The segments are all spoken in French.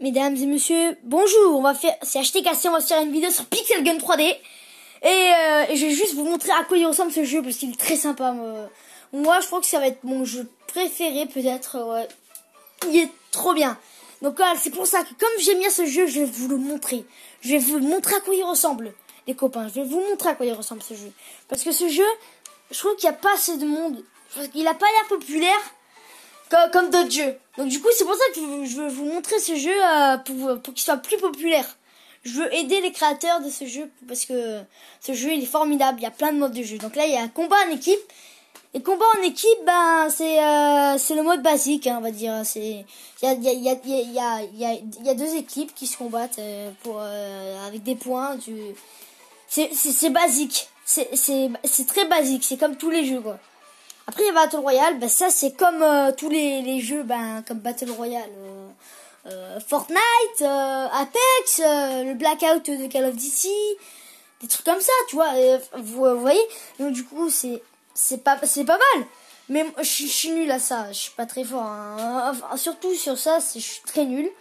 Mesdames et messieurs, bonjour, c'est acheté cassé, on va se faire une vidéo sur Pixel Gun 3D. Et je vais juste vous montrer à quoi il ressemble ce jeu, parce qu'il est très sympa. Moi, je crois que ça va être mon jeu préféré, peut-être, ouais. Il est trop bien. Donc voilà, c'est pour ça que comme j'aime bien ce jeu, je vais vous le montrer. Je vais vous montrer à quoi il ressemble, les copains. Je vais vous montrer à quoi il ressemble ce jeu. Parce que ce jeu, je trouve qu'il n'y a pas assez de monde. Il n'a pas l'air populaire comme d'autres jeux. Donc du coup, c'est pour ça que je veux vous montrer ce jeu pour qu'il soit plus populaire. Je veux aider les créateurs de ce jeu parce que ce jeu il est formidable. Il y a plein de modes de jeu. Donc là, il y a un combat en équipe. Et combat en équipe, ben c'est le mode basique, hein, on va dire. Il y a deux équipes qui se combattent avec des points. C'est basique. C'est très basique. C'est comme tous les jeux, quoi. Après, il y a Battle Royale, ben ça c'est comme tous les jeux, ben comme Battle Royale, Fortnite, Apex, le Blackout de Call of Duty, des trucs comme ça, tu vois. Vous voyez, donc du coup c'est pas mal. Mais je suis nul à ça, je suis pas très fort. Hein. Enfin, surtout sur ça, je suis très nul.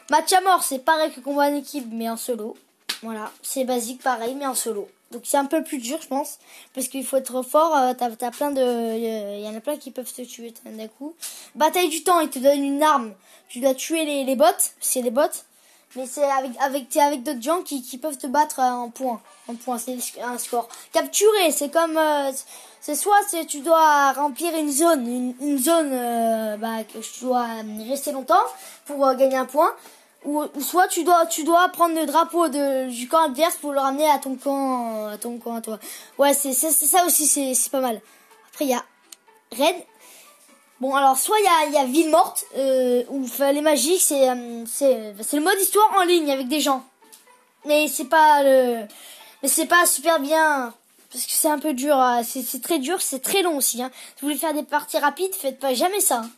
Match à mort, c'est pareil que combat en équipe, mais en solo. Voilà, c'est basique, pareil, mais en solo. Donc c'est un peu plus dur, je pense, parce qu'il faut être fort. T'as plein il y en a plein qui peuvent te tuer d'un coup. Bataille du temps, il te donne une arme. Tu dois tuer les bots, c'est les bots. Mais c'est avec d'autres gens qui peuvent te battre en points. C'est un score. Capturer, c'est comme tu dois remplir une zone, que tu dois rester longtemps pour gagner un point. Ou soit tu dois prendre le drapeau du camp adverse pour le ramener à ton camp à toi. Ouais, c'est ça aussi, c'est pas mal. Après il y a Raid. Bon, alors soit il y a Ville morte ou les magiques, c'est le mode histoire en ligne avec des gens. Mais c'est pas super bien parce que c'est un peu dur, c'est très dur, c'est très long aussi, hein. Si vous voulez faire des parties rapides, faites pas jamais ça. Hein.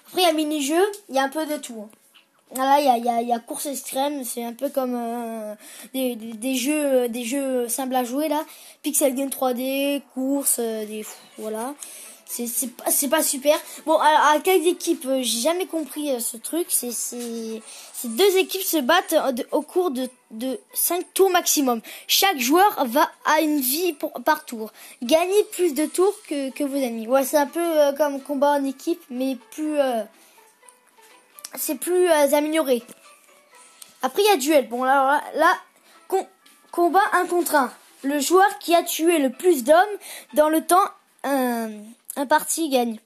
Après il y a mini-jeu, il y a un peu de tout. Hein. Là, il y a course extrême, c'est un peu comme des jeux simples à jouer là. Pixel Gun 3D, course, voilà. C'est pas super. Bon, alors à quelles équipes, j'ai jamais compris ce truc. C'est deux équipes se battent au cours de 5 tours maximum. Chaque joueur a une vie par tour. Gagnez plus de tours que vos ennemis. Ouais, c'est un peu comme combat en équipe, mais c'est plus amélioré. Après il y a duel. Bon là combat 1 contre 1. Le joueur qui a tué le plus d'hommes dans le temps un parti gagne.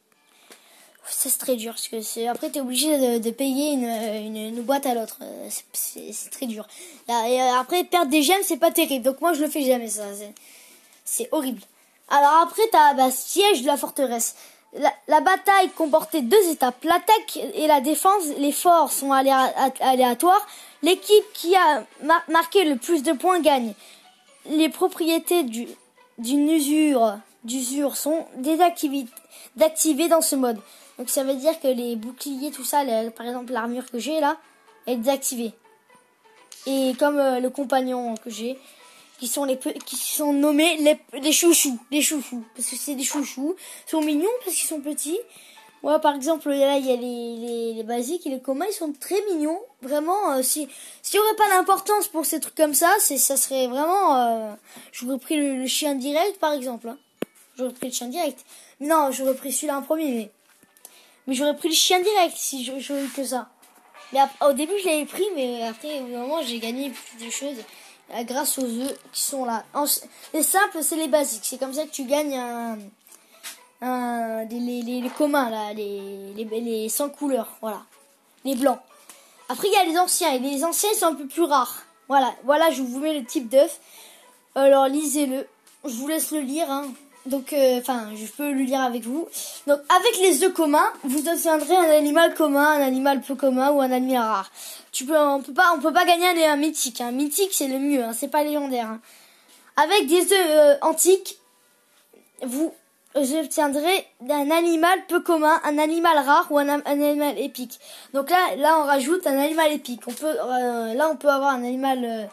C'est très dur parce que après t'es obligé de payer une boîte à l'autre. C'est très dur. Là, et après perdre des gemmes c'est pas terrible. Donc moi je le fais jamais ça. C'est horrible. Alors après t'as siège de la forteresse. La bataille comportait 2 étapes. L'attaque et la défense, les forts sont aléatoires. L'équipe qui a marqué le plus de points gagne. Les propriétés d'usure sont désactivées dans ce mode. Donc ça veut dire que les boucliers, tout ça, par exemple l'armure que j'ai là, elle est désactivée. Et comme le compagnon que j'ai, qui sont nommés les chouchous, parce que c'est des chouchous, ils sont mignons parce qu'ils sont petits. Ouais, par exemple là il y a les basiques et les communs, ils sont très mignons. Vraiment, s'il y aurait pas d'importance pour ces trucs comme ça, ça serait vraiment. J'aurais pris le chien direct par exemple. Hein. J'aurais pris le chien direct. Non, j'aurais pris celui-là en premier, mais j'aurais pris le chien direct si j'aurais eu que ça. Mais au début je l'avais pris, mais après au bout d'un moment j'ai gagné plus de choses. Grâce aux œufs qui sont là. Les simples, c'est les basiques. C'est comme ça que tu gagnes les communs, là, les sans couleur, voilà. Les blancs. Après, il y a les anciens. Et les anciens, ils sont un peu plus rares. Voilà, je vous mets le type d'œuf. Alors, lisez-le. Je vous laisse le lire, hein. Donc, je peux le lire avec vous. Donc, avec les œufs communs, vous obtiendrez un animal commun, un animal peu commun ou un animal rare. On peut pas gagner un mythique. Un mythique, c'est le mieux, hein, c'est pas légendaire. Hein. Avec des œufs antiques, vous obtiendrez un animal peu commun, un animal rare ou un animal épique. Donc là, on rajoute un animal épique. On peut avoir un animal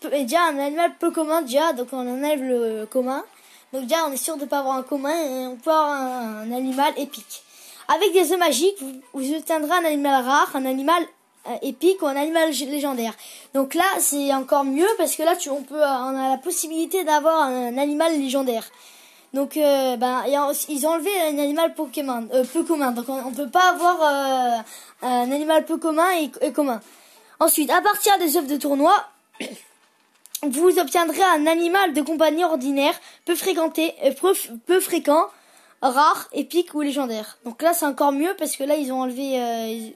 un animal peu commun déjà. Donc on enlève le commun. Donc déjà, on est sûr de pas avoir un commun et on peut avoir un animal épique. Avec des œufs magiques, vous obtiendrez un animal rare, un animal épique ou un animal légendaire. Donc là, c'est encore mieux parce que là, on a la possibilité d'avoir un animal légendaire. Donc, ils ont enlevé un animal Pokémon, peu commun. Donc, on peut pas avoir un animal peu commun et commun. Ensuite, à partir des œuvres de tournoi, vous obtiendrez un animal de compagnie ordinaire, peu fréquent, rare, épique ou légendaire. Donc là, c'est encore mieux parce que là, ils ont enlevé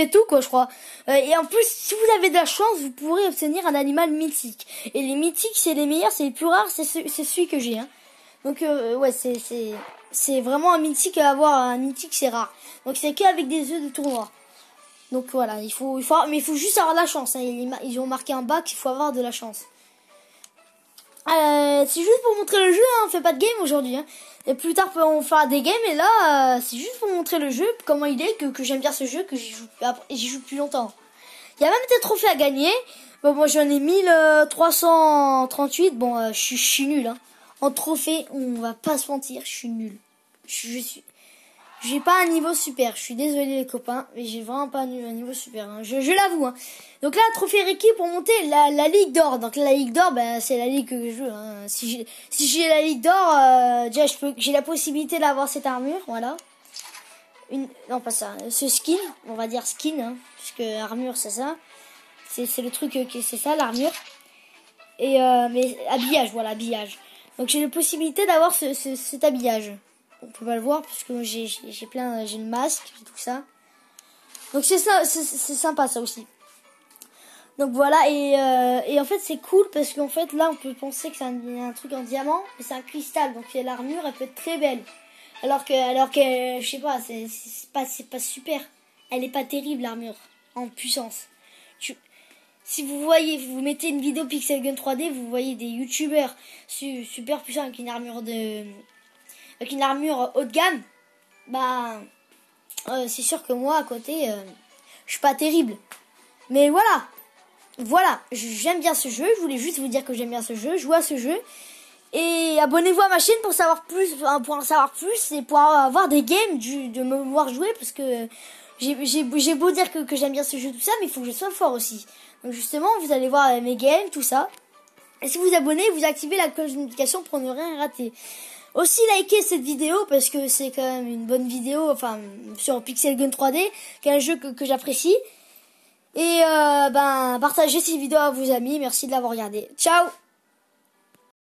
tout, quoi, je crois. Et en plus, si vous avez de la chance, vous pourrez obtenir un animal mythique. Et les mythiques, c'est les meilleurs, c'est les plus rares, c'est celui que j'ai, hein. Donc ouais, c'est vraiment un mythique à avoir. Un mythique, c'est rare. Donc c'est qu'avec des œufs de tournoi. Donc voilà, mais il faut juste avoir de la chance, hein. Ils ont marqué un bac, il faut avoir de la chance. C'est juste pour montrer le jeu, hein. On fait pas de game aujourd'hui, hein. Et plus tard on fera des games, et là c'est juste pour montrer le jeu, comment il est, que j'aime bien ce jeu, que j'y joue depuis longtemps. Il y a même des trophées à gagner. Bon, moi j'en ai 1338. Bon, je suis nul, hein. En trophée, on va pas se mentir, je suis nul. J'ai pas un niveau super. Je suis désolé les copains, mais j'ai vraiment pas un niveau super, hein. Je l'avoue, hein. Donc là, trophée Ricky pour monter la Ligue d'Or. Donc la Ligue d'Or, c'est la ligue que je veux, hein. Si j'ai la Ligue d'Or, déjà j'ai la possibilité d'avoir cette armure, voilà. Non, pas ça, ce skin, on va dire skin, hein, puisque armure c'est ça. C'est le truc c'est ça, l'armure. Et mais habillage, voilà, habillage. Donc j'ai la possibilité d'avoir cet habillage. On peut pas le voir parce que j'ai le masque et tout ça. Donc c'est sympa ça aussi. Donc voilà, et en fait c'est cool parce qu'en fait là on peut penser que c'est un truc en diamant, mais c'est un cristal. Donc l'armure elle peut être très belle. Alors que je sais pas, c'est pas super. Elle est pas terrible l'armure en puissance. Si vous mettez une vidéo Pixel Gun 3D, vous voyez des youtubeurs super puissants avec une armure haut de gamme. C'est sûr que moi à côté, je suis pas terrible. Mais voilà, j'aime bien ce jeu. Je voulais juste vous dire que j'aime bien ce jeu, jouer à ce jeu. Et abonnez-vous à ma chaîne pour savoir plus, et pour avoir des games, de me voir jouer, parce que j'ai beau dire que j'aime bien ce jeu, tout ça, mais il faut que je sois fort aussi. Donc justement, vous allez voir mes games, tout ça. Et si vous vous abonnez, vous activez la cloche de notification pour ne rien rater. Aussi likez cette vidéo parce que c'est quand même une bonne vidéo, enfin sur Pixel Gun 3D, qui est un jeu que j'apprécie. Et partagez cette vidéo à vos amis. Merci de l'avoir regardé. Ciao.